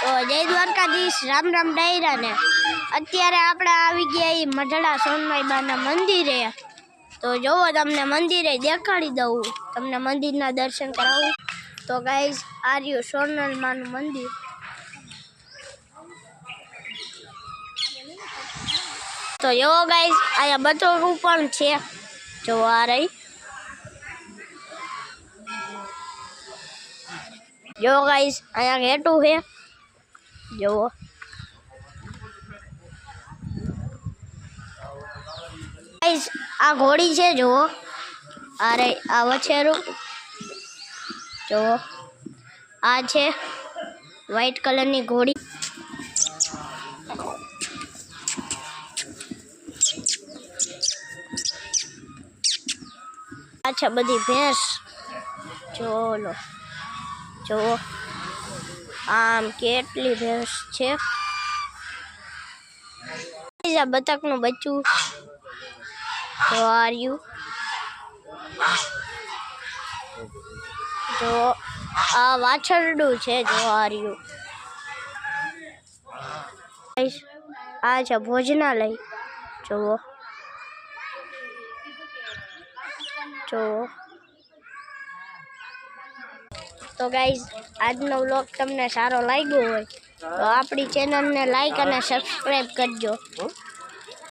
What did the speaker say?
તો જય દ્વારકાધીશ, રામ રામ ડાયરા ને અત્યારે આપણે આવી ગયા એ મઢડા સોનમાઈબાના મંદિરે। તો જોવો તમને મંદિરે દેખાડી દઉં, તમને મંદિરના દર્શન કરાવું। તો ગાઈઝ આ રહ્યું સોનલમાનું મંદિર। તો જોવો ગાઈઝ અહીંયા બતોરું પણ છે, જો આ રહી। જો ગાઈઝ અહીંયા ઘેટું છે, જુઓ ગાઈઝ આ ઘોડી છે, જુઓ આ રહી આ વછેરું, જુઓ આ છે વ્હાઈટ કલરની ઘોડી। આ છે બધી ભેંસ, જોલો જુઓ આમ કેટલી ભેંસ છે। આ બતકનું બચ્ચું જો આ રહ્યું, જો આ વાછરડું છે, જો આ રહ્યું। આ છે ભોજનાલય, જુઓ જુઓ। તો ગાઈઝ આજનો વ્લોગ તમને સારો લાગ્યો હોય તો આપણી ચેનલને લાઈક અને સબસ્ક્રાઈબ કરજો।